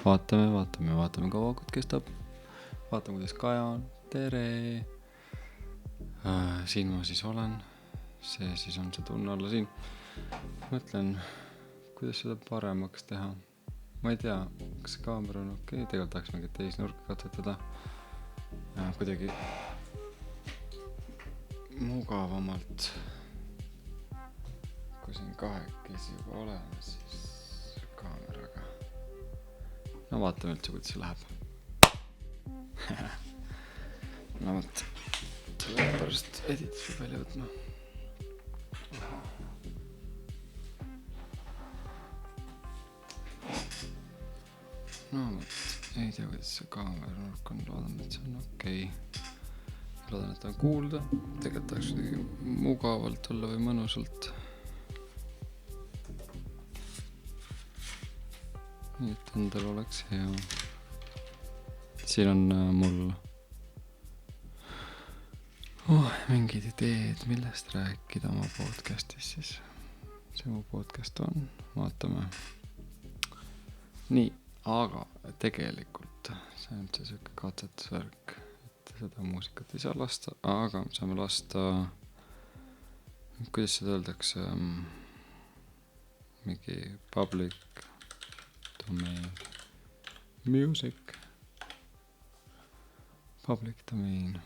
Vaatame kaua kord kestab. Vaatame, kuidas Kaja on. Tere! Siin ma siis olen. See siis on see tunne olla siin. Mõtlen, kuidas seda paremaks teha. Ma ei tea, kas kaamera on okei. Tegelikult tahaks mingit teisnurka katsetada. Kuidagi mugavamalt. Kui siin kahekesi juba oleme, siis kaameraga. No vaatame üldse, kuidas see läheb. No võt, selle pärast edituse välja võtma. No võt, ei tea, kuidas see kaamera nurk on. Loodan, et see on okei. Loodan, et on kuulda. Tegelikult tahaks kuidagi mugavalt olla või mõnusalt. Nii et endal oleks hea. Siin on mul mingid ideed, millest rääkida oma podcastis siis. See mu podcast on, vaatame. Nii, aga tegelikult see on üldse selline katsetusvärk, et seda muusikat ei saa lasta, aga saame lasta, kuidas seda öeldakse, mingi public domain music. Public domain.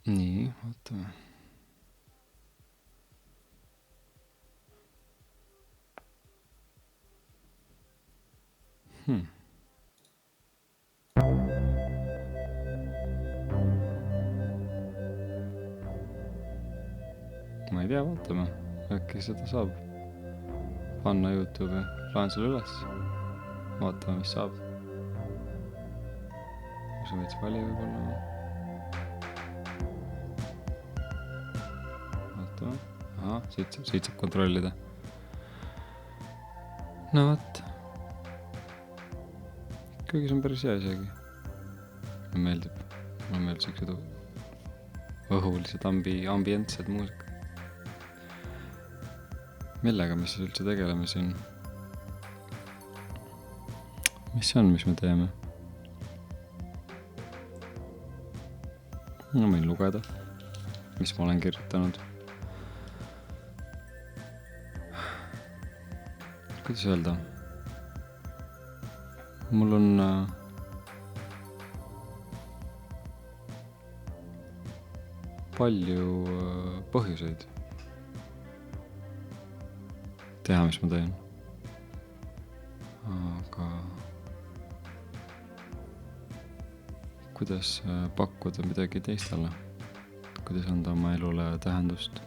Nii, vaatame. Ma ei tea, vaatame. Äkki seda saab panna YouTube'i. Laen selle üles. Vaatame, mis saab. Mis on veits vali võib-olla. Vaatame. Aha, siit saab kontrollida. No võt. Kuigi see on päris hea isegi. Mulle meeldib siuksed õhulised ambientsed muusika. Millega me siis üldse tegeleme siin? Mis see on, mis me teeme? Ma võin lugeda, mis ma olen kirjutanud. Kuidas öelda? Mul on palju põhjuseid teha, mis ma teen. Aga kuidas pakkuda midagi teistele? Kuidas anda oma elule tähendust?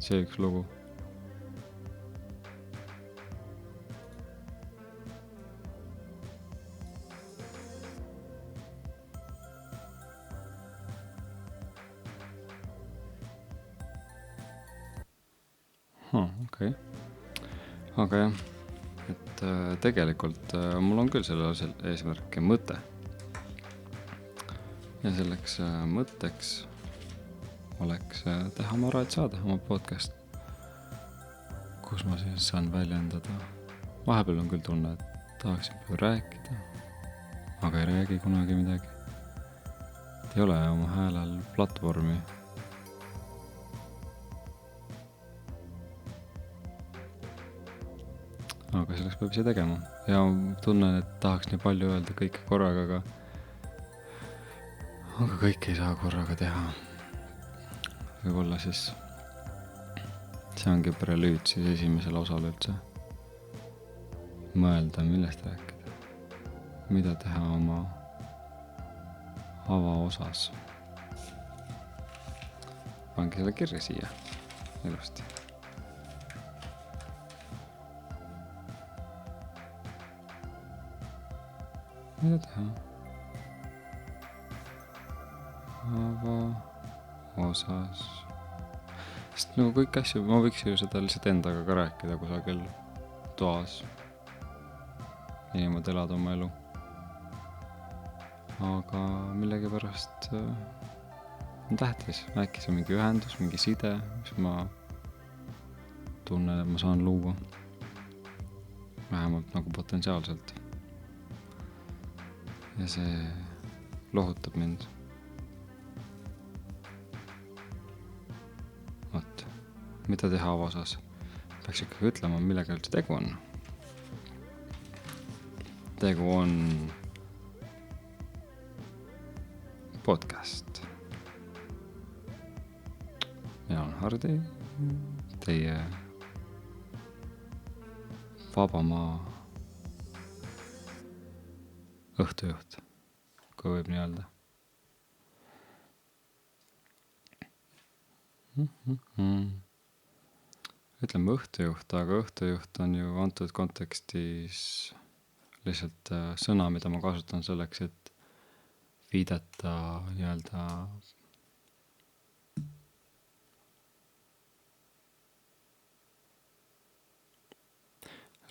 See üks lugu. Okei. Aga jah, et tegelikult mul on küll selle eesmärk ja mõte. Ja selleks mõtteks oleks teha Maraid saada oma podcast, kus ma siis saan väljendada. Vahepeal on küll tunne, et tahaksin palju rääkida, aga ei räägi kunagi midagi. Et ei ole oma häälel platvormi. Aga selleks peab ise tegema. Ja tunnen, et tahaks nii palju öelda kõike korraga, aga kõike ei saa korraga teha. Võib-olla siis see ongi prelüüd siis esimesel osal üldse. Mõelda, millest rääkida. Mida teha oma avaosas. Pangi selle kirja siia ilusti. Mida teha? Sest nagu kõik asju, ma võiks ju seda lihtsalt endaga ka rääkida kusagil toas ja niimoodi elada oma elu. Aga millegipärast on tähtis, äkki see on mingi ühendus, mingi side, mis ma tunnen, et ma saan luua. Vähemalt nagu potentsiaalselt. Ja see lohutab mind. Võt, mida teha avasas? Peaks ikkagi ütlema, millega üldse tegu on. Tegu on podcast. Mina olen Hardi, teie Vabamaa õhtujuht, kui võib nii öelda. Ütleme õhtujuht, aga õhtujuht on ju antud kontekstis lihtsalt sõna, mida ma kasutan selleks, et viidata nii-öelda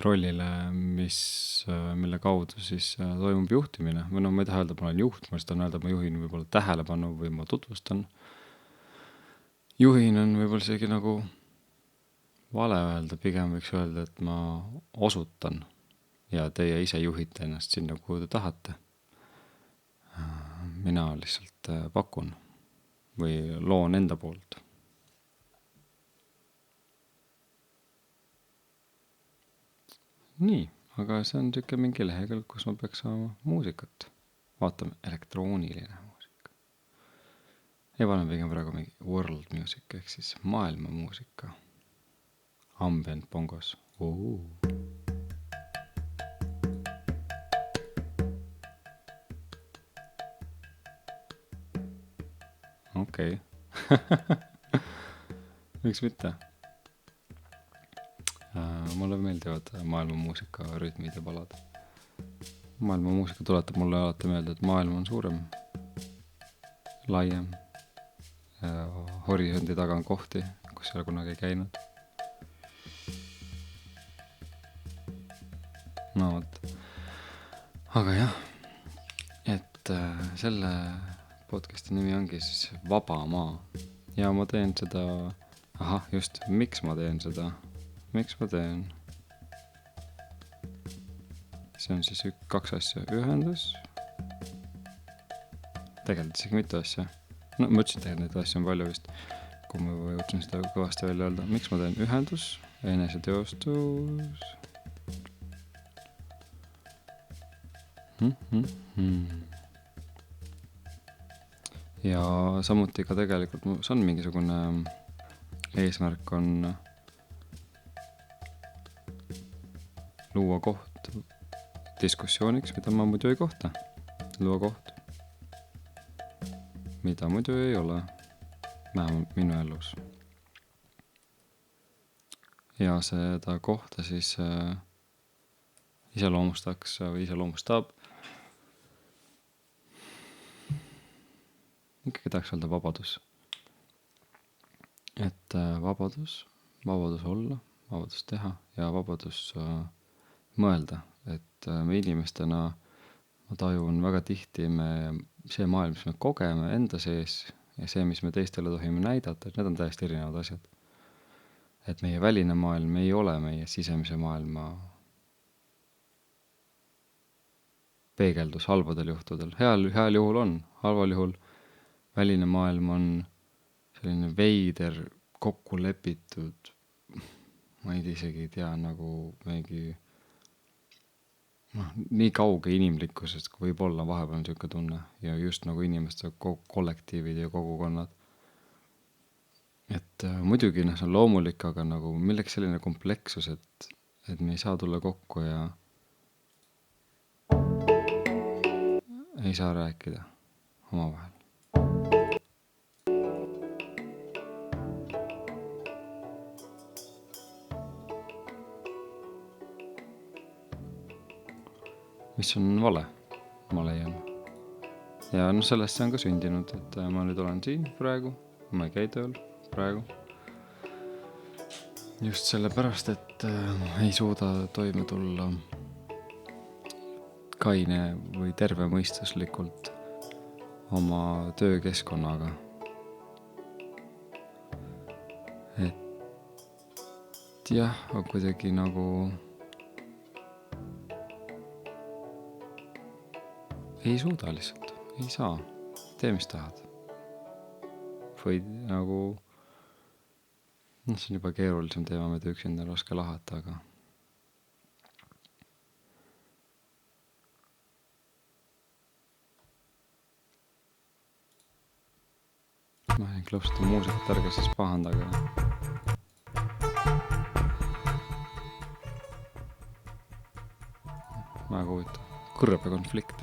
rollile, mille kaudu siis toimub juhtimine. Või ma ei taha öelda, et ma olen juht, ma tahan öelda, et ma juhin võib-olla tähelepanu või ma tutvustan. Juhin on võib-olla isegi nagu vale öelda, pigem võiks öelda, et ma osutan ja teie ise juhite ennast sinna, kuhu te tahate. Mina lihtsalt pakun või loon enda poolt. Nii, aga see on tükke mingi lehekülg, kus ma peaks saama muusikat. Vaatame, elektrooniline muusika. Ei pane pigem praegu mingi world music, ehk siis maailma muusika. Ambient bongos. Okei. Miks mitte? Mulle meeldivad maailma muusika rütmid ja palad. Maailma muusika tuletab mulle alati meelde, et maailm on suurem, laiem. Horisondi taga on kohti, kus ei ole kunagi käinud. No võt. Aga jah, et selle podcasti nimi ongi siis Vabamaa. Ja ma teen seda, just, miks ma teen seda? Miks ma teen? See on siis 2 asja. Ühendus. Tegelikult isegi mitu asja. No ma ütlesin tegelikult neid asju on palju vist, kui ma jõudsin seda kõvasti välja öelda. Miks ma teen? Ühendus, eneseteostus. Ja samuti ka tegelikult see on mingisugune eesmärk on luua koht diskussiooniks, mida ma muidu ei kohta. Luua koht, mida muidu ei ole vähemalt minu elus. Ja seda kohta siis iseloomustaks või iseloomustab. Ikkagi tahaks öelda vabadus. Et vabadus olla, vabadus teha ja vabadus mõelda, et me inimestena ma tajun väga tihti see maailm, mis me kogeme enda sees ja see, mis me teistele tohime näidata, et need on täiesti erinevad asjad. Et meie väline maailm ei ole meie sisemise maailma peegeldus halbadel juhtudel. Heal juhul on, halval juhul väline maailm on selline veider, kokku lepitud, ma ei isegi tea, nagu mingi nii kauge inimlikkusest, kui võib olla vahepeal on selline tunne ja just nagu inimeste kollektiivid ja kogukonnad. Et muidugi see on loomulik, aga nagu milleks selline kompleksus, et me ei saa tulla kokku ja ei saa rääkida omavahel. Mis on vale, ma leian. Ja sellest see on ka sündinud, et ma nüüd olen siin praegu, ma ei käi tööl praegu. just sellepärast, et ei suuda toime tulla kaine või tervemõistuslikult oma töökeskkonnaga. Et jah, on kuidagi nagu ei suuda lihtsalt, ei saa, tee mis tahad. Või nagu, see on juba keerulisem teema, mida üksinda on raske lahata, aga ma ei klõpsuta muusikat, ärge siis pahandage. Väga huvitav, kõrbekonflikt.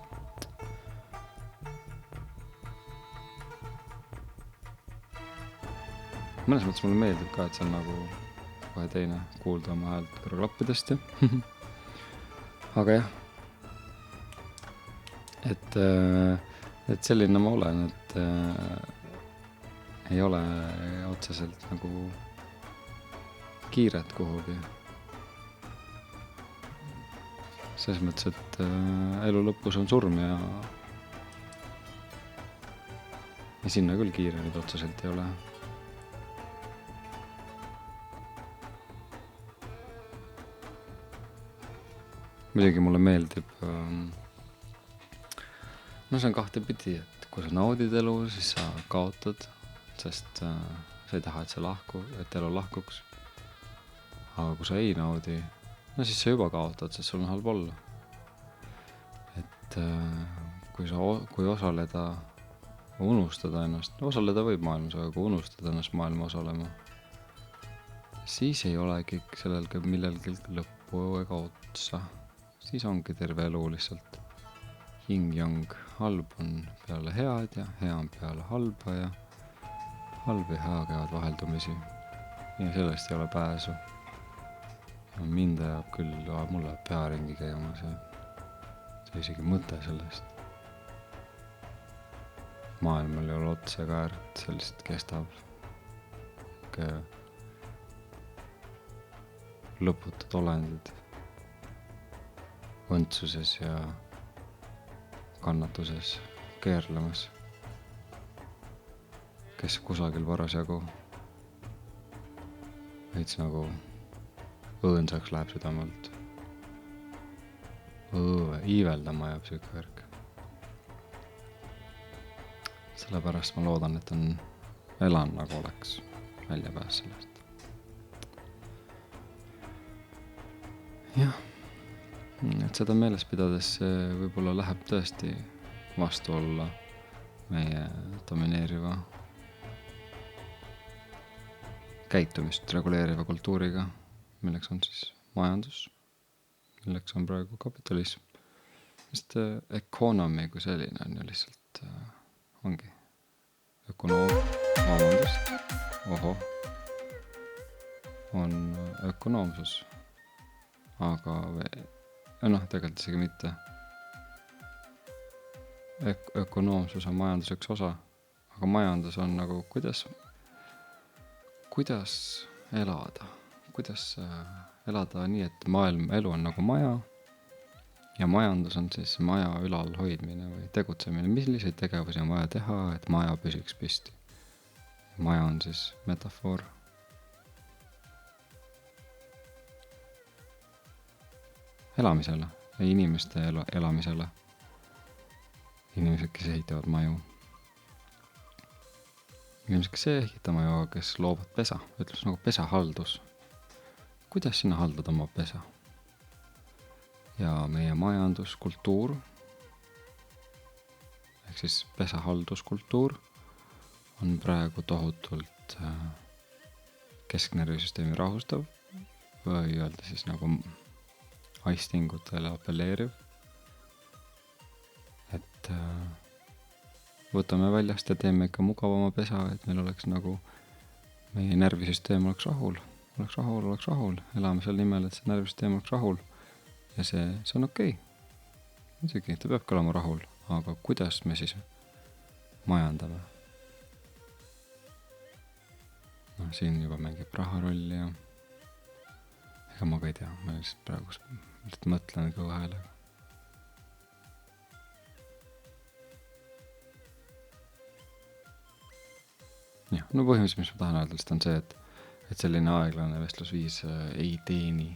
Mõnes mõttes mulle meeldib ka, et see on nagu kohe teine kuulda oma häält kõrvaklappidest. Aga jah, et selline ma olen, et ei ole otseselt nagu kiiret kuhugi. Selles mõttes, et elu lõpus on surm ja sinna küll kiire nüüd otseselt ei ole. Muidugi mulle meeldib, see on kahte pidi, et kui sa naudid elu, siis sa kaotad, sest sa ei taha, et elu lahkuks. Aga kui sa ei naudi, siis sa juba kaotad, sest sul on halb olla. Et kui osaleda, unustada ennast, osaleda võib maailmas, aga kui unustada ennast maailma osalema, siis ei olegi sellel millelgi lõppu ega otsa. Siis ongi terve elu lihtsalt yin-yang, halb on peale head ja hea on peale halba ja halb ja hea käivad vaheldumisi ja sellest ei ole pääsu. Mind ajab küll, mulle ajab pea ringi käima see isegi mõte sellest. Maailmal ei ole otsa ega äärt, see lihtsalt kestab lõputud olendid õndsuses ja kannatuses keerlemas, kes kusagil parasjagu veits nagu õõnsaks läheb südamelt. Iiveldama jääb süük värk. Sellepärast ma loodan, et elan nagu oleks väljapääs sellest. Jah. Et seda meeles pidades võib-olla läheb tõesti vastu olla meie domineeriva käitumist reguleeriva kultuuriga, milleks on siis majandus, milleks on praegu kapitalism. Sest economy kui selline on ju lihtsalt ongi on ökonoomsus, aga tegelikult isegi mitte. Ökonoomsus on majandus üks osa, aga majandus on nagu kuidas elada, kuidas elada nii, et elu on nagu maja ja majandus on siis maja ülal hoidmine või tegutsemine, milliseid tegevusi on vaja teha, et maja püsiks püsti. Maja on siis metafoor. Elamisele ja inimeste elamisele. Inimesed, kes ehitavad maju. Inimesed, kes ei ehita maju, aga kes loovad pesa. Ütlus nagu pesahaldus. Kuidas sinna haldad oma pesa? Ja meie majanduskultuur, ehk siis pesahalduskultuur, on praegu tohutult kesknärvisüsteemi rahustav või öelda siis nagu aistingutele apelleeriv. Et võtame väljast ja teeme ikka mugavama pesa, et meil oleks nagu meie närvisüsteem oleks rahul. Elame seal nimel, et see närvisüsteem oleks rahul. Ja see on okei. Muidugi, ta peabki olema rahul, aga kuidas me siis majandame? Siin juba mängib raha rolli ja ega ma ka ei tea, ma lihtsalt praegu mõtlen kõva häälega. Jah, no põhimõtteliselt, mis ma tahan öelda, on see, et selline aeglane vestlusviis ei teeni.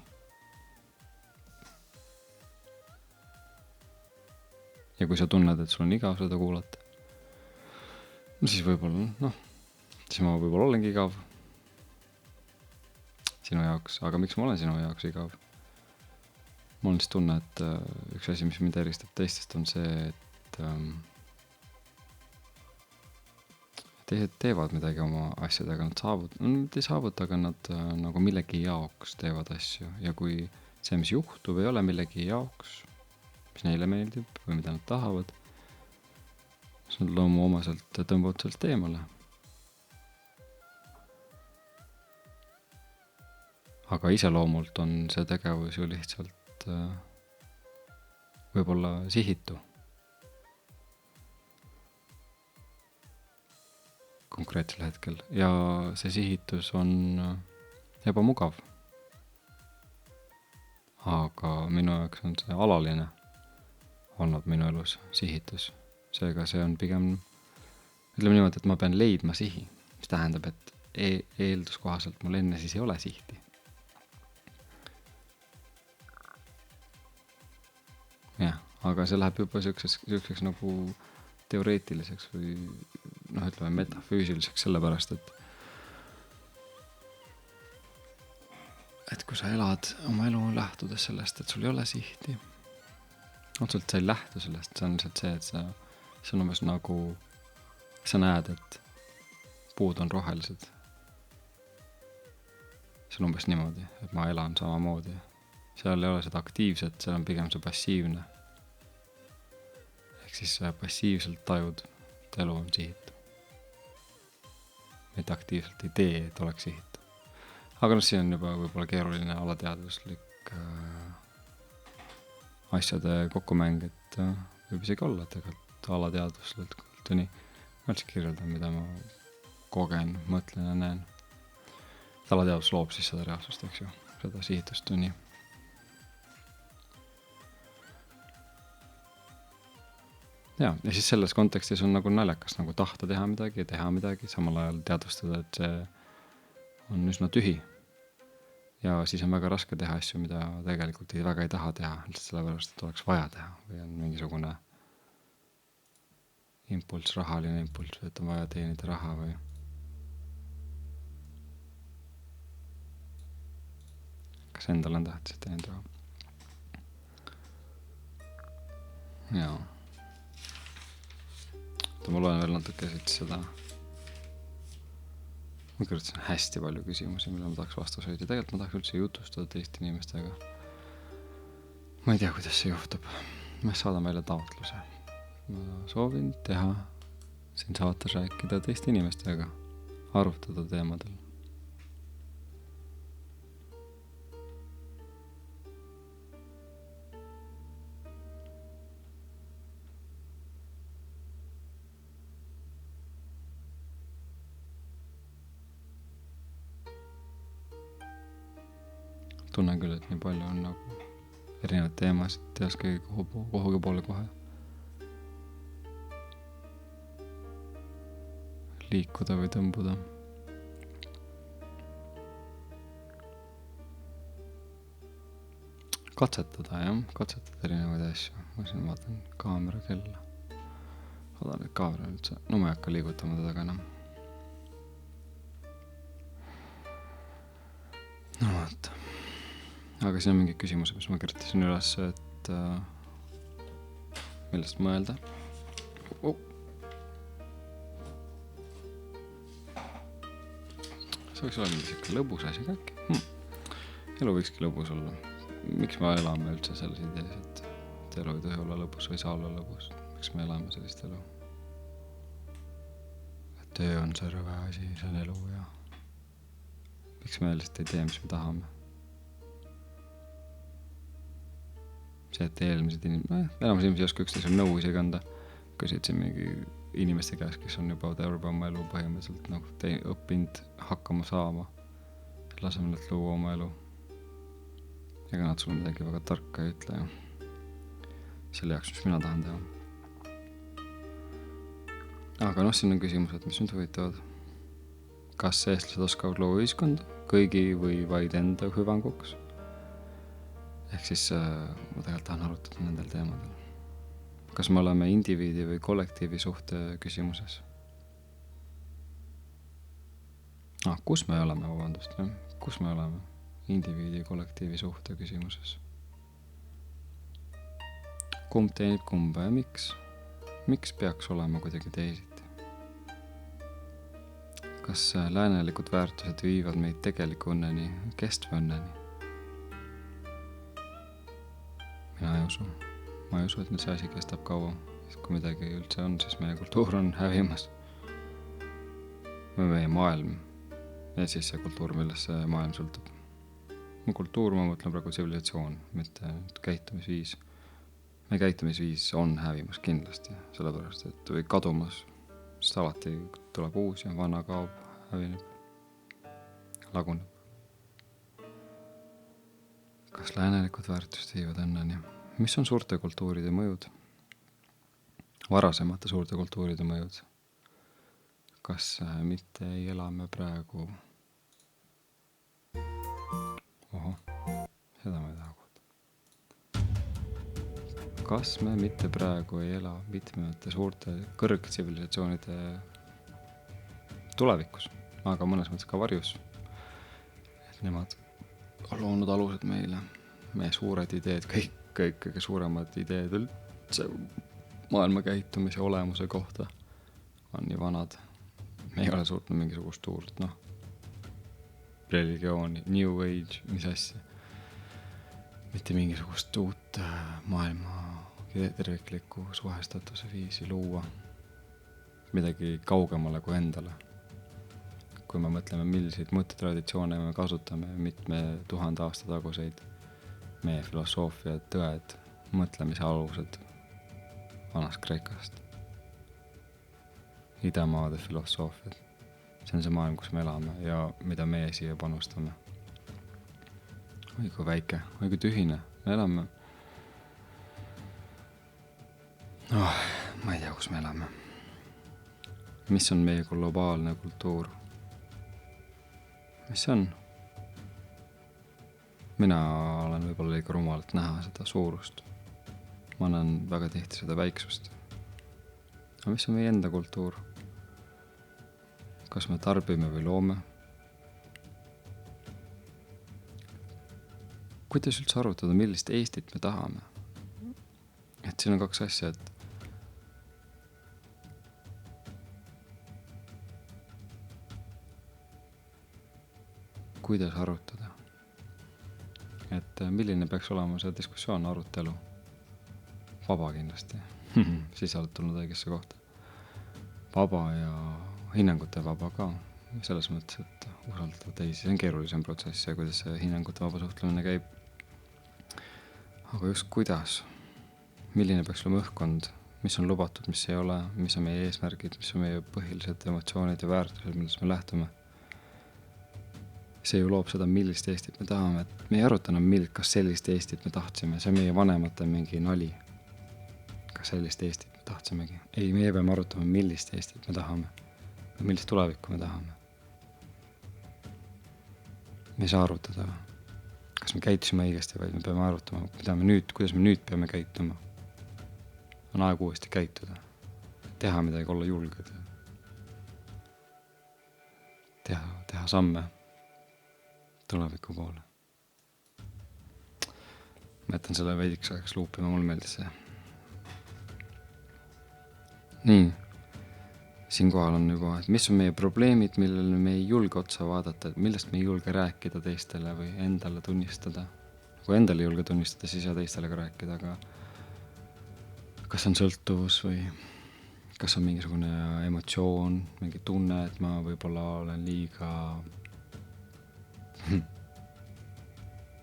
Ja kui sa tunned, et sul on igav seda kuulata, no siis võib-olla, siis ma võib-olla olengi igav sinu jaoks, aga miks ma olen sinu jaoks igav? Mul on siis tunne, et üks asi, mis mind eristab teistest, on see, et teised teevad midagi oma asjadega, nad ei saavuta, aga nad nagu millegi jaoks teevad asju. Ja kui see, mis juhtub, ei ole millegi jaoks, mis neile meeldib või mida nad tahavad, siis nad loomuomaselt tõmbavad sellest eemale. Aga iseloomult on see tegevus ju lihtsalt võib-olla sihitu. Konkreetsel hetkel. Ja see sihitus on ebamugav. Aga minu jaoks on see alaline olnud minu elus sihitus. Seega see on pigem, ütleme niimoodi, et ma pean leidma sihi, mis tähendab, et eelduskohaselt mul enne siis ei ole sihti. Jah, aga see läheb juba selliseks nagu teoreetiliseks või ütleme metafüüsiliseks sellepärast, et kui sa elad oma elu lähtudes sellest, et sul ei ole sihti, otseselt sa ei lähtu sellest, see on lihtsalt see, et see on umbes nagu sa näed, et puud on rohelised. See on umbes niimoodi, et ma elan samamoodi. Seal ei ole seda aktiivset, seal on pigem see passiivne. Ehk siis passiivselt tajud, et elu on sihitu. Mitte aktiivselt ei tee, et oleks sihitu. Aga siin on juba võib-olla keeruline alateadvuslik asjade kokkumäng, et võib isegi olla tegelikult alateadvuslikult nii. Ma üldse kirjeldan, mida ma kogen, mõtlen ja näen. Alateadvus loob siis seda reaalsust, eks ju, seda sihitust nii. Ja siis selles kontekstis on nagu naljakas nagu tahta teha midagi, samal ajal teadvustada, et see on üsna tühi. Ja siis on väga raske teha asju, mida tegelikult väga ei taha teha, lihtsalt sellepärast, et oleks vaja teha või on mingisugune impulss, rahaline impulss, et on vaja teenida raha või kas endal on tähtis teenida raha. Jaa. Ma loen veel natuke seda. Ma kirjutasin hästi palju küsimusi, mille ma tahaks vastuseid ja tegelikult ma tahaks üldse jutustada teiste inimestega. Ma ei tea, kuidas see juhtub. Ma saadan välja taotluse. Ma soovin teha siin saates rääkida teiste inimestega, arutada teemadel. Tunnen küll, et nii palju on nagu erinevad teemasid, teas kõige kuhugi poole kohe liikuda või tõmbuda. Katsetada erinevaid asju. Ma siin vaatan kaamera kella. Vaatan, et kaamera üldse, ma ei hakka liigutama teda ka enam. Vaata. Aga siin on mingi küsimus, mis ma kirjutasin üles, et millest mõelda. See võiks olla mingi lõbus asi äkki. Elu võikski lõbus olla. Miks me elame üldse selles idees, et elu ei tohi olla lõbus või saa olla lõbus? Miks me elame sellist elu? Et töö on see rõve asi, see on elu ja miks me lihtsalt ei tee, mis me tahame? See, et eelmised enamus inimesi ei oska üksteisel nõu isegi anda. Küsid siin mingi inimeste käes, kes on juba terve oma elu põhimõtteliselt nagu õppinud hakkama saama. Laseme nad luua oma elu. ega nad sulle midagi väga tarka ei ütle ju. Selle jaoks, mis mina tahan teha. Aga siin on küsimused, mis mind huvitavad. Kas eestlased oskavad luua ühiskonda kõigi või vaid enda hüvanguks? Ehk siis ma tegelikult tahan arutada nendel teemadel. Kas me oleme indiviidi või kollektiivi suhte küsimuses? Kus me oleme, vabandust? Kus me oleme indiviidi ja kollektiivi suhte küsimuses? Kumb teenib kumba ja miks? Miks peaks olema kuidagi teisiti? Kas läänelikud väärtused viivad meid tegeliku õnneni, kestva õnneni? Mina ei usu. Ma ei usu, et see asi kestab kaua. Kui midagi üldse on, siis meie kultuur on hävimas. Või meie maailm. Ja siis see kultuur, millest see maailm sõltub. Kultuur, ma mõtlen praegu tsivilisatsioon, mitte käitumisviis. Meie käitumisviis on hävimas kindlasti, sellepärast, et või kadumas, sest alati tuleb uus ja vana kaob, hävineb, laguneb. Kas läänelikud väärtused viivad õnneni? Mis on suurte kultuuride mõjud? Varasemate suurte kultuuride mõjud? Kas mitte ei ela me praegu? Seda ma ei taha kohta. Kas me mitte praegu ei ela mitmete suurte kõrgtsivilisatsioonide tulevikus, aga mõnes mõttes ka varjus? Et nemad on loonud alused meile, meie suured ideed, kõik kõige suuremad ideed üldse maailma käitumise olemuse kohta on nii vanad. Me ei ole suutnud mingisugust suurt, religiooni, New Age, mis asja. Mitte mingisugust uut maailma terviklikku suhestatuse viisi luua. Midagi kaugemale kui endale. Kui me mõtleme, milliseid mõttetraditsioone me kasutame, mitme 1000 aasta taguseid meie filosoofia tõed, mõtlemise alused vanast Kreekast. Idamaade filosoofiad. See on see maailm, kus me elame ja mida meie siia panustame. Oi kui väike, oi kui tühine. Me elame. Ma ei tea, kus me elame. Mis on meie globaalne kultuur? Mis see on? Mina olen võib-olla liiga rumalalt näha seda suurust. Ma näen väga tihti seda väiksust. Aga mis on meie enda kultuur? Kas me tarbime või loome? Kuidas üldse arutada, millist Eestit me tahame? Et siin on kaks asja, et kuidas arutada? Et milline peaks olema see diskussioon, arutelu? Vaba kindlasti. Siis oled tulnud õigesse kohta. Vaba ja hinnangute vaba ka. Selles mõttes, et usaldada teisi. See on keerulisem protsess ja kuidas see hinnangute vaba suhtlemine käib. Aga just kuidas? Milline peaks olema õhkkond? Mis on lubatud, mis ei ole? Mis on meie eesmärgid? Mis on meie põhilised emotsioonid ja väärtused, millest me lähtume? See ju loob seda, millist Eestit me tahame. Et me ei aruta enam, kas sellist Eestit me tahtsime. See on meie vanemate mingi nali. Kas sellist Eestit me tahtsimegi? Ei, meie peame arutama, millist Eestit me tahame. Ja millist tulevikku me tahame. Me ei saa arutada. Kas me käitusime õigesti, vaid me peame arutama, kuidas me nüüd peame käituma. On aeg uuesti käituda. Teha midagi, olla julged. Teha samme tuleviku poole. Ma jätan selle veidiks ajaks luupima, mul meeldis see. Nii, siinkohal on juba, et mis on meie probleemid, millele me ei julge otsa vaadata, millest me ei julge rääkida teistele või endale tunnistada. Kui endale ei julge tunnistada, siis ei saa teistele ka rääkida, aga kas on sõltuvus või kas on mingisugune emotsioon, mingi tunne, et ma võib-olla olen liiga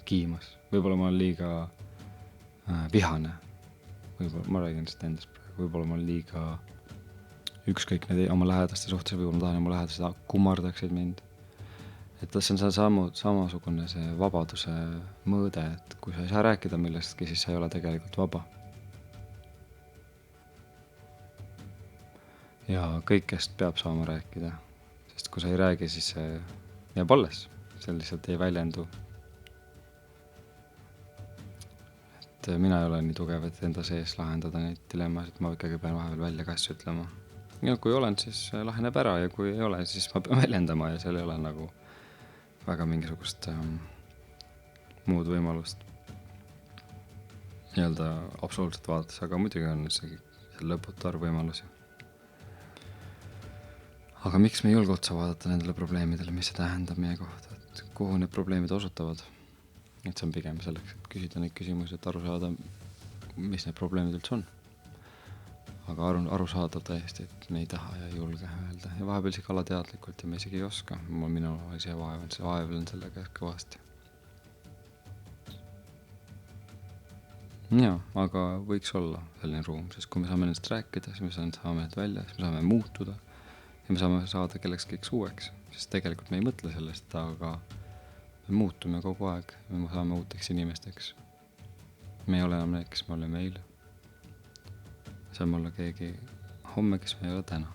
kiimas. Võib-olla ma olen liiga vihane. Võib-olla, ma räägin seda endast praegu. Võib-olla ma olen liiga ükskõik need oma lähedaste suhtes, võib-olla ma tahan oma lähedased kummardaksid mind. et see on samasugune see vabaduse mõõde, et kui sa ei saa rääkida millestki, siis sa ei ole tegelikult vaba. Ja kõikest peab saama rääkida, sest kui sa ei räägi, siis see jääb alles, see lihtsalt ei väljendu. Et mina ei ole nii tugev, et enda sees lahendada neid dilemmasid, ma ikkagi pean vahepeal välja ka asju ütlema. Ja kui olen, siis laheneb ära ja kui ei ole, siis ma pean väljendama ja seal ei ole nagu väga mingisugust muud võimalust nii-öelda absoluutselt vaadates, aga muidugi on see lõputu arv võimalusi. Aga miks me ei julge otsa vaadata nendele probleemidele, mis see tähendab meie kohta, et kuhu need probleemid osutavad? Et see on pigem selleks, et küsida neid küsimusi, et aru saada, mis need probleemid üldse on. Aga aru saada täiesti, et me ei taha ja ei julge öelda. Ja vahepeal isegi alateadlikult ja me isegi ei oska. Minu ise vaevlen sellega kõvasti. Jaa, aga võiks olla selline ruum, sest kui me saame nendest rääkida, siis me saame need välja, siis me saame muutuda ja me saame saada kellekskiks uueks, sest tegelikult me ei mõtle sellest, aga me muutume kogu aeg, me saame uuteks inimesteks. Me ei ole enam need, kes me oleme eile. Saame olla keegi homme, kes me ei ole täna.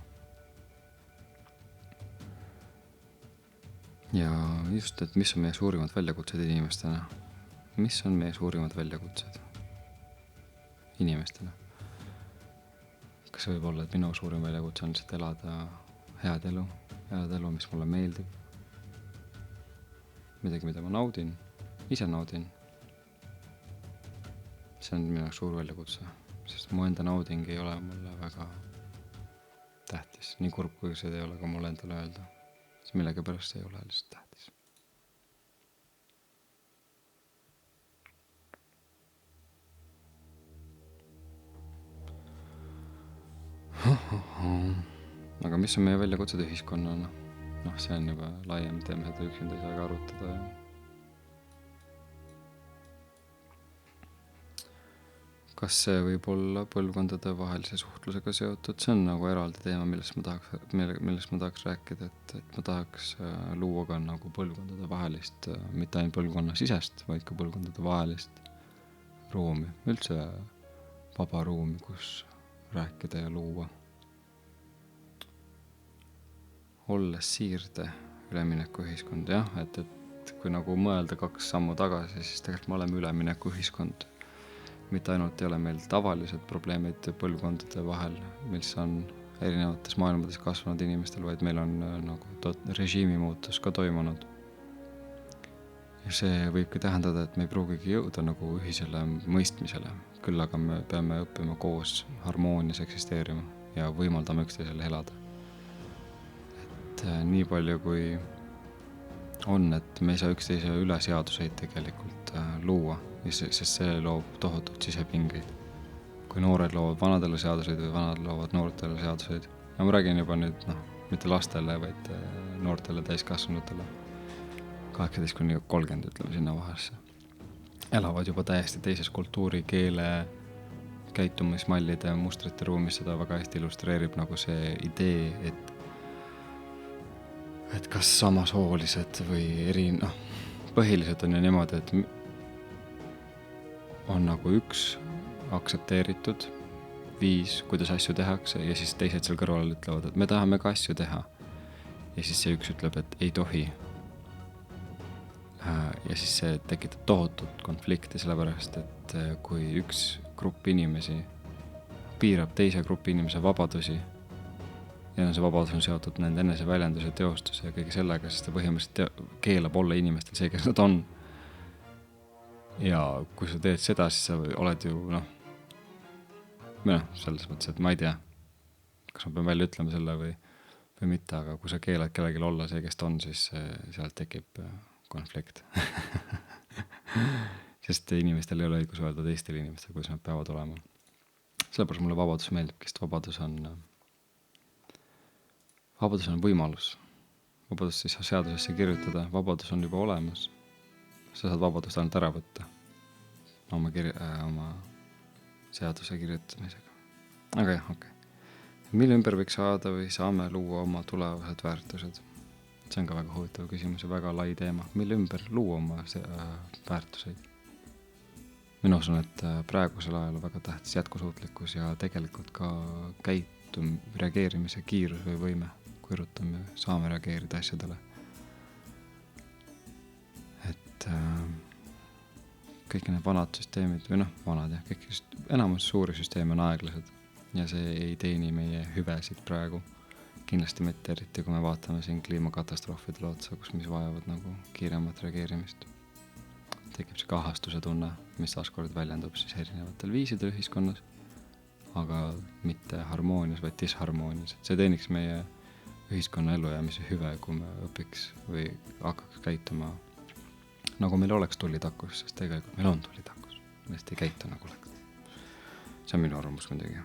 Ja just, et mis on meie suurimad väljakutsed inimestena? Mis on meie suurimad väljakutsed inimestena? Kas see võib olla, et minu suurim väljakutse on lihtsalt elada head elu, mis mulle meeldib. Midagi, mida ma naudin, ise naudin. See on minu suur väljakutse, sest mu enda nauding ei ole mulle väga tähtis. Nii kurb, kui see ei ole ka mulle endale öelda. See millegi pärast see ei ole lihtsalt tähtis. Aga mis on meie väljakutsed ühiskonnana? See on juba laiem teema, seda üksinda ei saa ka arutada. Kas see võib olla põlvkondade vahelise suhtlusega seotud? See on nagu eraldi teema, millest ma tahaks rääkida, et ma tahaks luua ka nagu põlvkondade vahelist, mitte ainult põlvkonna sisest, vaid ka põlvkondade vahelist ruumi, üldse vaba ruumi, kus rääkida ja luua. Olles siirde ülemineku ühiskond, jah, et kui nagu mõelda 2 sammu tagasi, siis tegelikult me oleme ülemineku ühiskond. Mitte ainult ei ole meil tavalised probleemid põlvkondade vahel, mis on erinevates maailmades kasvanud inimestel, vaid meil on nagu režiimi muutus ka toimunud. Ja see võibki tähendada, et me ei pruugigi jõuda nagu ühisele mõistmisele, küll aga me peame õppima koos harmoonias eksisteerima ja võimaldama üksteisele elada. Nii palju kui on, et me ei saa üksteise üle seaduseid tegelikult luua, sest see loob tohutut sisepingeid. Kui noored loovad vanadele seaduseid või vanad loovad noortele seaduseid. Ja ma räägin juba nüüd, mitte lastele, vaid noortele täiskasvanutele. 18–30 ütleme sinna vahesse. Elavad juba täiesti teises kultuuri, keele, käitumismallide, mustrite ruumis, seda väga hästi illustreerib nagu see idee, et kas samasoolised või põhiliselt on ju niimoodi, et on nagu üks aksepteeritud viis, kuidas asju tehakse ja siis teised seal kõrval ütlevad, et me tahame ka asju teha. Ja siis see üks ütleb, et ei tohi. Ja siis see tekitab tohutut konflikti, sellepärast, et kui üks grupp inimesi piirab teise grupi inimese vabadusi ja see vabadus on seotud nende eneseväljenduse, teostuse ja kõige sellega, siis ta põhimõtteliselt keelab olla inimestel see, kes nad on. Ja kui sa teed seda, siis sa oled ju selles mõttes, et ma ei tea, kas ma pean välja ütlema selle või mitte, aga kui sa keelad kellelgi olla see, kes ta on, siis sealt tekib konflikt. Sest inimestel ei ole õigus öelda teistel inimestel, kuidas nad peavad olema. Sellepärast mulle vabadus meeldib, sest vabadus on võimalus. Vabadus ei saa seadusesse kirjutada, vabadus on juba olemas. Sa saad vabadust ainult ära võtta oma seaduse kirjutamisega. Aga jah, okei. Mille ümber võiks saada või saame luua oma tulevased väärtused? see on ka väga huvitav küsimus ja väga lai teema, mille ümber luua oma väärtuseid. Mina usun, et praegusel ajal on väga tähtis jätkusuutlikkus ja tegelikult ka reageerimise kiirus või võime, kui rutame, saame reageerida asjadele. Et kõik need vanad süsteemid või vanad jah, kõik enamus suuri süsteeme on aeglased ja see ei teeni meie hüvesid praegu. Kindlasti mitte, eriti kui me vaatame siin kliimakatastroofidele otsa, mis vajavad nagu kiiremat reageerimist. Tekib see ahastuse tunne, mis taaskord väljendub siis erinevatel viisidel ühiskonnas, aga mitte harmoonias, vaid disharmoonias. See teeniks meie ühiskonna ellujäämise hüve, kui me õpiks või hakkaks käituma nagu meil oleks tullitakus, sest tegelikult meil on tullitakus. Me ei käitu nagu oleks. See on minu arvamus muidugi.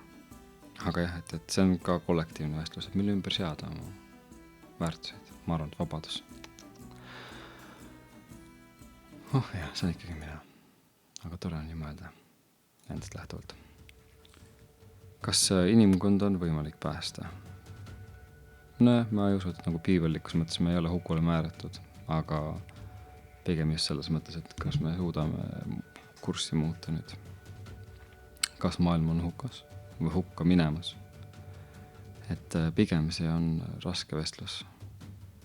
Aga jah, et see on ka kollektiivne vestlus, et mille ümber seada oma väärtuseid. Ma arvan, et vabadus. Jah, see on ikkagi mina. Aga tore on nii mõelda endast lähtuvalt. Kas inimkond on võimalik päästa? Ma ei usu, et nagu piivellikus mõttes me ei ole hukule määratud, aga pigem just selles mõttes, et kas me suudame kurssi muuta nüüd. Kas maailm on hukas või hukka minemas? Et pigem see on raske vestlus.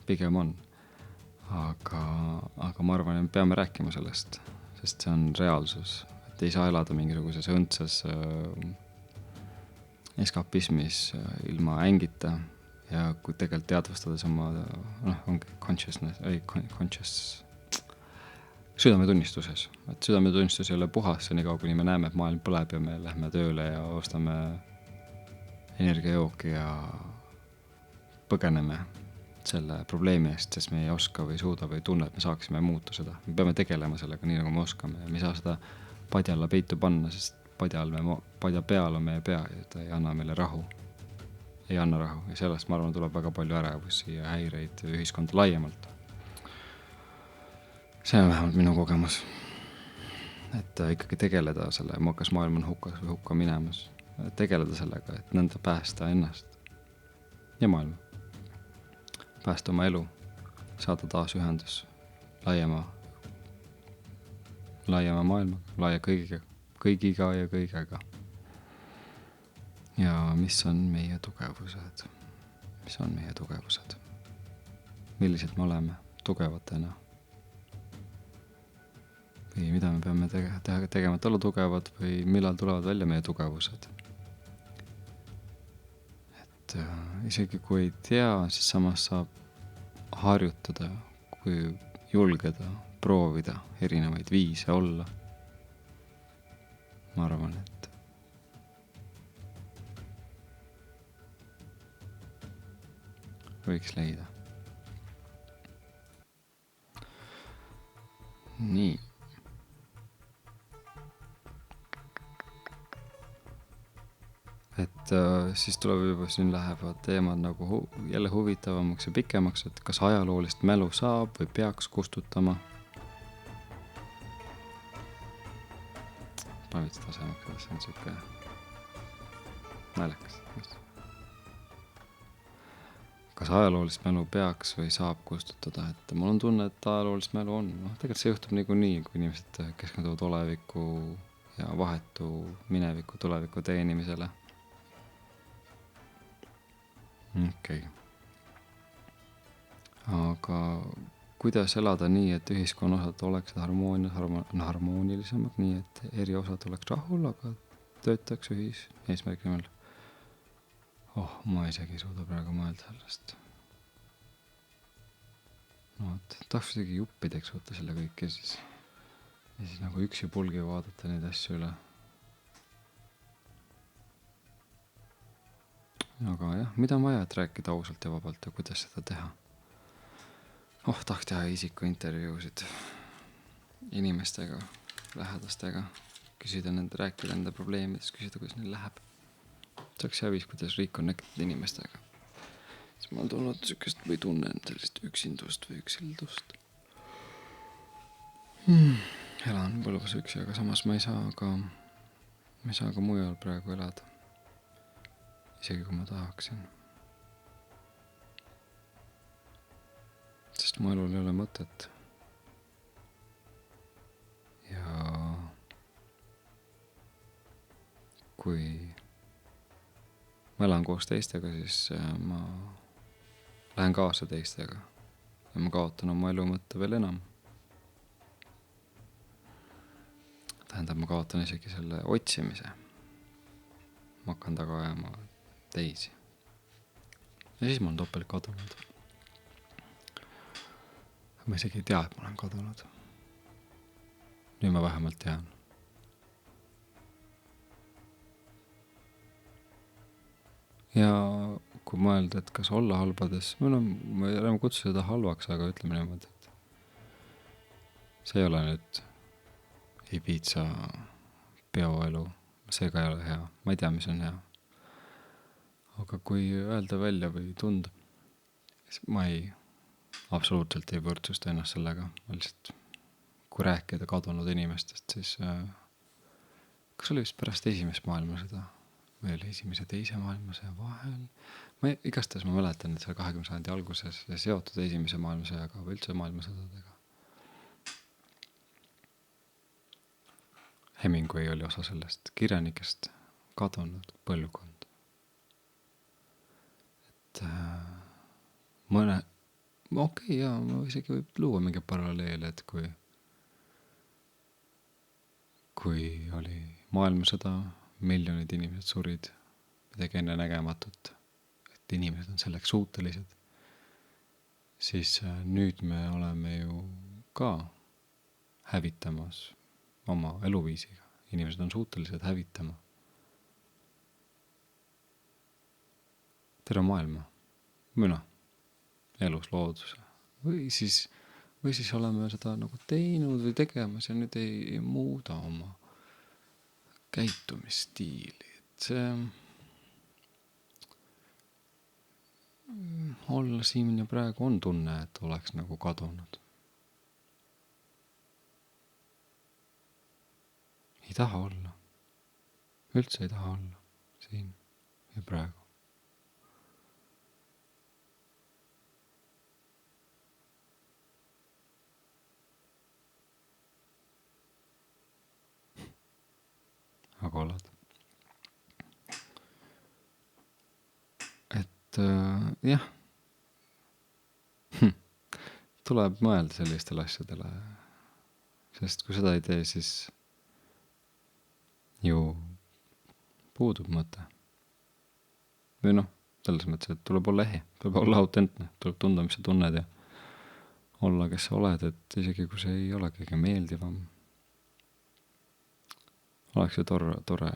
Pigem on. Aga ma arvan, et me peame rääkima sellest, sest see on reaalsus. Et ei saa elada mingisuguses õndsas eskapismis ilma ängita ja kui tegelikult teadvustades oma ongi conscious südametunnistuses. Et südametunnistus ei ole puhas, see nii kaua, kuni me näeme, et maailm põleb ja me lähme tööle ja ostame energiajooki ja põgeneme selle probleemi eest, sest me ei oska või suuda või tunne, et me saaksime muuta seda. Me peame tegelema sellega nii, nagu me oskame ja me ei saa seda padja alla peitu panna, sest padja peal on meie pea ja ta ei anna meile rahu. Ei anna rahu ja sellest, ma arvan, tuleb väga palju ärevusi ja häireid ühiskonda laiemalt. See on vähemalt minu kogemus. Et ikkagi tegeleda selle, kas maailm on hukas või hukka minemas. Tegeleda sellega, et nõnda päästa ennast ja maailma. Päästa oma elu, saada taas ühendus laiema maailma, kõigiga ja kõigega. Ja mis on meie tugevused? Mis on meie tugevused? Millised me oleme tugevatena? Või mida me peame tegema, et olla tugevad või millal tulevad välja meie tugevused? Et isegi kui ei tea, siis samas saab harjutada, kui julgeda, proovida erinevaid viise olla. Ma arvan, et võiks leida. Nii. Et siis tuleb juba siin lähevad teemad nagu jälle huvitavamaks ja pikemaks, et kas ajaloolist mälu saab või peaks kustutama. Pavits tasemaks, see on siuke naljakas. Kas ajaloolist mälu peaks või saab kustutada, et mul on tunne, et ajaloolist mälu on. Tegelikult see juhtub niikuinii, kui inimesed keskenduvad oleviku ja vahetu mineviku tuleviku teenimisele. Okei. Aga kuidas elada nii, et ühiskonna osad oleksid harmoonilisemad, nii et eri osad oleks rahul, aga töötaks ühis eesmärgimel? Ma isegi ei suuda praegu mõelda sellest. Tahaks isegi juppideks võtta selle kõik ja siis nagu üksi pulgi vaadata neid asju üle. Aga jah, mida on vaja, et rääkida ausalt ja vabalt ja kuidas seda teha? Tahaks teha isikuintervjuusid inimestega, lähedastega, rääkida nende probleemidest, küsida, kuidas neil läheb. See oleks hea viis, kuidas reconnectida inimestega. Siis ma olen tulnud sükest või tunnen sellist üksindust või üksildust. Elan Põlvas üksi, aga samas ma ei saa ka mujal praegu elada. Isegi kui ma tahaksin. mu elul ei ole mõtet. Ja kui ma elan koos teistega, siis ma lähen kaasa teistega ja ma kaotan oma elu mõtte veel enam. Tähendab, ma kaotan isegi selle otsimise. Ma hakkan taga ajama teisi. Ja siis ma olen topelt kadunud. Ma isegi ei tea, et ma olen kadunud. Nüüd ma vähemalt tean. Ja kui mõelda, et kas olla halbades, ma ei ole kutsu seda halvaks, aga ütleme niimoodi, et see ei ole nüüd Ibiza peoelu, see ka ei ole hea, ma ei tea, mis on hea. Aga kui öelda välja või tunda, siis ma absoluutselt ei võrdsusta ennast sellega, lihtsalt kui rääkida kadunud inimestest, siis kas oli vist pärast esimest maailmasõda või oli esimese ja teise maailmasõja vahel? Igastahes ma mäletan, et seal 20. sajandi alguses ja seotud esimese maailmasõjaga või üldse maailmasõdadega. Hemingway oli osa sellest kirjanikest kadunud põlvkond. Et mõne, jaa, ma isegi võib luua mingi paralleele, et kui oli maailmasõda, miljonid inimesed surid, midagi enne nägematut, et inimesed on selleks suutelised, siis nüüd me oleme ju ka hävitamas oma eluviisiga. Inimesed on suutelised hävitama terve maailma, müna, elus, looduse. Või siis oleme seda nagu teinud või tegemas ja nüüd ei muuda oma käitumisstiili. Et see olla siin ja praegu on tunne, et oleks nagu kadunud. Ei taha olla. Üldse ei taha olla siin ja praegu. Aga oled. Et jah, tuleb mõelda sellistele asjadele, sest kui seda ei tee, siis ju puudub mõte. Või selles mõttes, et tuleb olla ehe, tuleb olla autentne, tuleb tunda, mis sa tunned ja olla, kes sa oled, et isegi kui see ei ole kõige meeldivam, oleks ju tore,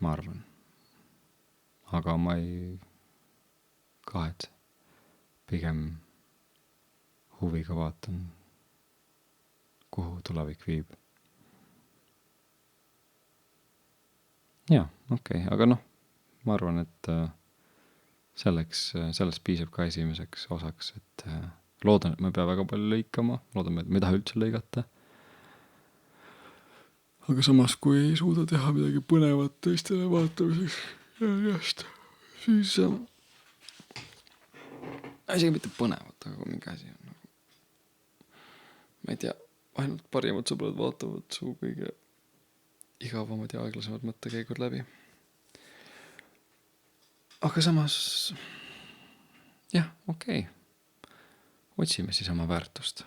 ma arvan. Aga ma ei kahetse. Pigem huviga vaatan, kuhu tulevik viib. Jaa, okei, aga ma arvan, et sellest piisab ka esimeseks osaks, et loodan, et ma ei pea väga palju lõikama, loodan, et ma ei taha üldse lõigata. Aga samas, kui ei suuda teha midagi põnevat teistele vaatamiseks järjest, siis isegi mitte põnevat, aga kui mingi asi on ma ei tea, ainult parimad sõbrad vaatavad su kõige igavamad ja aeglasemad mõttekäigud läbi. Aga samas jah, okei. Otsime siis oma väärtust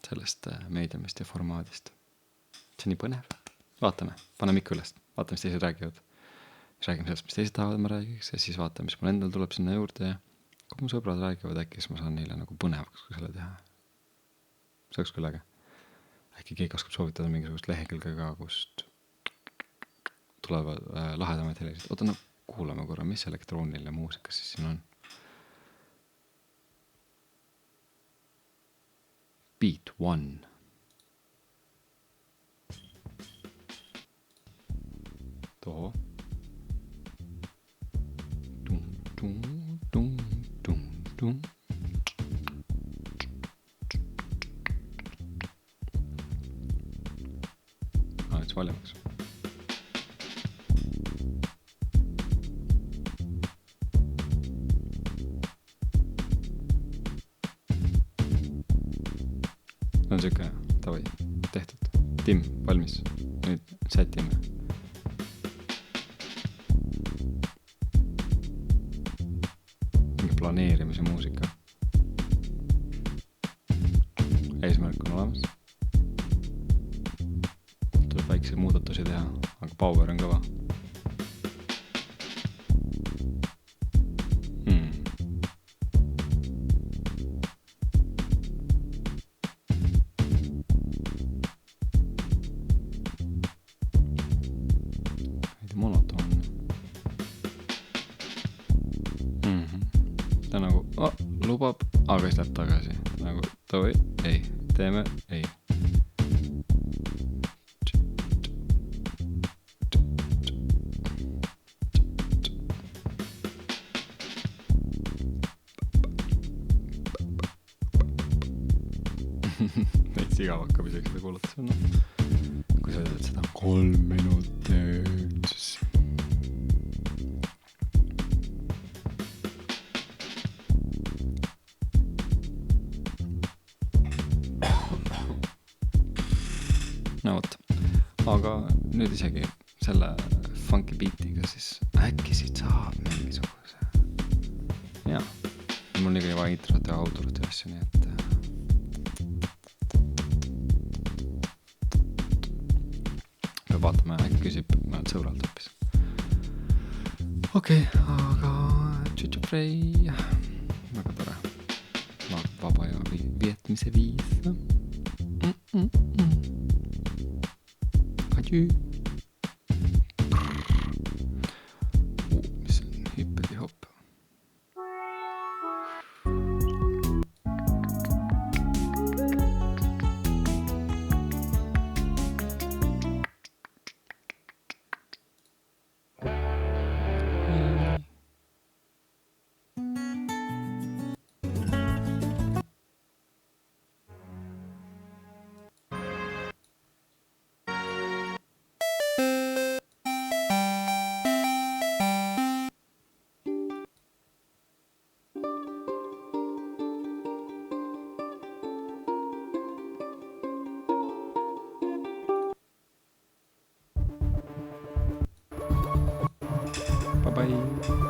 sellest meediumist ja formaadist. See on nii põnev. Vaatame, paneme ikka üles, vaatame, mis teised räägivad. Siis räägime sellest, mis teised tahavad ma räägiks ja siis vaatame, mis mul endal tuleb sinna juurde ja kui mu sõbrad räägivad, äkki siis ma saan neile nagu põnevaks, kui selle teha. See oleks küll äge. Äkki keegi oskab soovitada mingisugust lehekülge ka, kust tulevad lahedamaid helisid. Oota, kuulame korra, mis elektrooniline muusika siis siin on. Beat One. Too. Nüüd valjaks. on siuke, tavai, tehtud. Tim, valmis. Nüüd sätime. Mingi planeerimise muusika. Eesmärk on olemas. Tuleb väikse muudatusi teha, aga power on kõva. Monotoon. Ta nagu lubab, aga siis läheb tagasi. Nagu toi, ei, teeme, ei. Veits igav hakkab isegi seda kuulates on. Kui sa ütled seda 3 minutit, siis no vot, aga nüüd isegi selle funky beatiga siis äkki siit saab mingisuguse. Jaa, mul nii kõiva introt ja outrot ja asju, nii et peab vaatama, äkki küsib mõned sõbralt hoopis. Okei, aga Tšutšuprei, väga tore. Vaba ja vietmise viis. Adjü. Mis on hüppedi hopp. Bye-bye.